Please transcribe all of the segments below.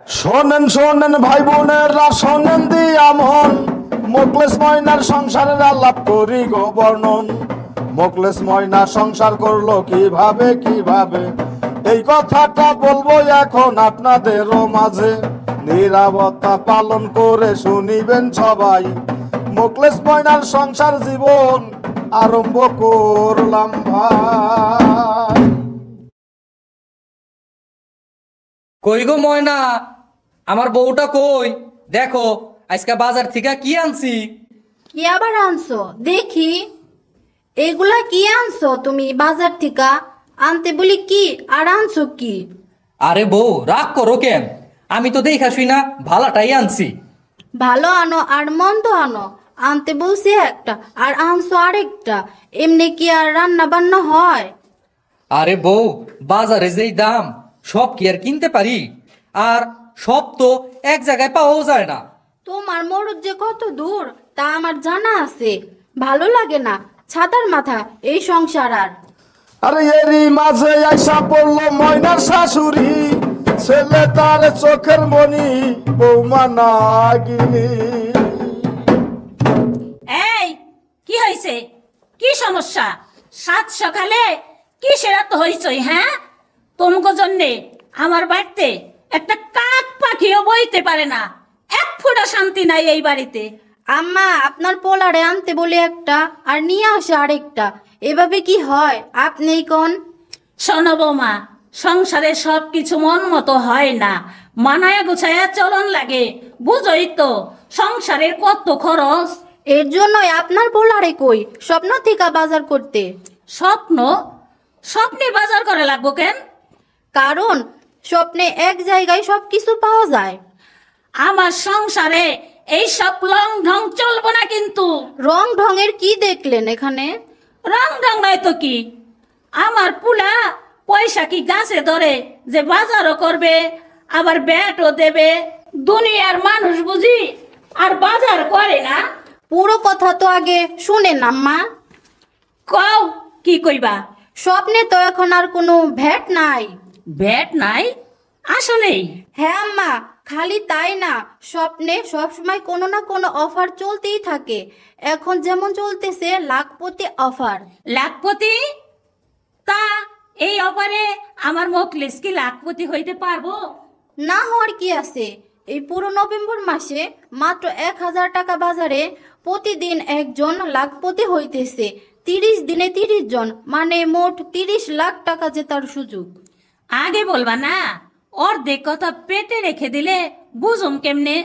শোনেন শোনেন ভাই বোনেরা, শোনেন দিয়া মন, মোকলেস ময়নার সংসারের আলাপ করি গো বর্ণন। মোকলেস ময়না সংসার করলো কিভাবে কিভাবে, এই কথাটা বলবো এখন আপনাদেরও মাঝে। নীরবতা পালন করে শুনিবেন সবাই, মোকলেস ময়নার সংসার জীবন আরম্ভ করলাম ভাই। কই গো ময়না, আমার বউটা কই? দেখো আজকে বাজার থেকে কি আনছি। কি আবার আনছো দেখি? এগুলা কি আনছো তুমি বাজার থেকে? আনতে বলি কি আর আনছো কি? আরে বউ রাগ করো কেন? আমি তো দেখা শুই না ভালাটাই আনছি। ভালো আনো আর মন্দ আনো, আনতে বলছি একটা আর আনছো আরেকটা, এমনি কি আর রান্না বান্না হয়? আরে বউ, বাজারে যেই দাম সব কি আর কিনতে পারি? আর সব তো এক জায়গায় পাওয়াও যায় না। তোমার মরদ যে কত দূর তা আমার জানা আছে। ভালো লাগে না ছাতার মাথা এই সংসার আর। আরে এরই মাঝে আইসা পড়লো ময়নার শাশুড়ি, ছেলে তার চোখের মনি, বৌমা নাগিনী। এই কি হয়েছে? কি সমস্যা? সাত সকালে কিসের এত হইচই? হ্যাঁ, তোমাকে জন্যে আমার বাড়িতে একটা কাক পাখিও বইতে পারে না, এক ফোঁটা শান্তি নাই এই বাড়িতে। আম্মা আপনার পোলারে আনতে বলে একটা আর নিয়ে আসে আরেকটা, এভাবে কি হয় আপনি কোন? শোনো বৌমা, সংসারে সবকিছু মন মতো হয় না, মানায়া গুছায়া চলন লাগে। বুঝোই তো সংসারের কত খরচ। এর জন্যই আপনার পোলারে কই স্বপ্ন থেকে বাজার করতে। স্বপ্ন? স্বপ্নে বাজার করে লাগবো কেন? কারণ স্বপ্নে এক জায়গায় সবকিছু পাওয়া যায়। আমার সংসারে এই সব লং ঢং চলবো না কিন্তু। রং ঢঙের কি দেখলেন এখানে? রং ঢং নয় তো কি, আমার পুলা পয়সা কি গাছে ধরে যে বাজারও করবে আবার ব্যাটও দেবে? দুনিয়ার মানুষ বুঝি আর বাজার করে না? পুরো কথা তো আগে শুনেন আম্মা। কও কি কইবা? স্বপ্নে তো এখন আর কোনো ভ্যাট নাই। ব্যাট নাই? আসলেই? হ্যাঁ আম্মা, খালি তাই না, স্বপ্নে সবসময় কোনো না কোনো অফার চলতেই থাকে। এখন যেমন চলতেছে লাখপতি অফার। লাখপতি? তা এই অফারে আমার মোকলেস কি লাখপতি হইতে পারবো? না হওয়ার কি আছে? এই পুরো নভেম্বর মাসে মাত্র 1000 টাকা বাজারে প্রতিদিন একজন লাখপতি হইতেছে। 30 দিনে 30 জন, মানে মোট 30 লাখ টাকা জেতার সুযোগ। আগে বলবা না, অর্ধেক কথা পেটে রেখে দিলে বুঝুম কেমনে?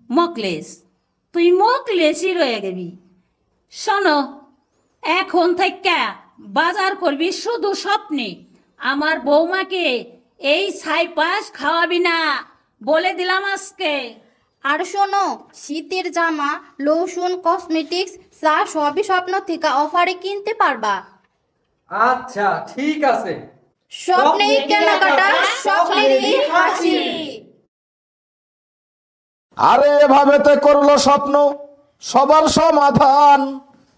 মোকলেস, তুই মোকলেসই রয়ে গেবি। শোনো, এখন থেকে বাজার করবি শুধু স্বপ্নে। আমার বৌমাকে এই ছাইপাশ খাওয়াবি না, বলে দিলাম আজকে। আর শোনো, শীতের জামা, লোশন, কসমেটিক্স, চা সবই স্বপ্ন থেকে অফারে কিনতে পারবা। আচ্ছা ঠিক আছে। স্বপ্নেই কেনাকাটা, স্বপ্নেরই হাসি। আরে এভাবেতে করলো স্বপ্ন সবার সমাধান,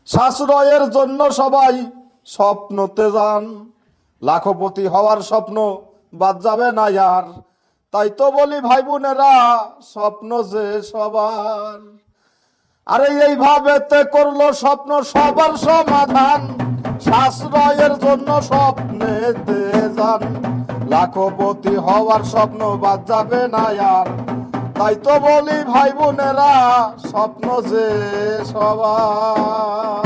সাশ্রয়ের জন্য সবাই স্বপ্নতে যান। লাখপতি হওয়ার স্বপ্ন বাদ যাবে না আর, তাই তো বলি ভাই বোনেরা, স্বপ্ন যে সবার। আরে এইভাবেতে করলো স্বপ্ন সবার সমাধান, সাশ্রয়ের জন্য স্বপ্নেতে যান। লাখপতি হওয়ার স্বপ্ন বাদ যাবে না আর, তাই তো বলি ভাই বোনেরা, স্বপ্ন যে সবার।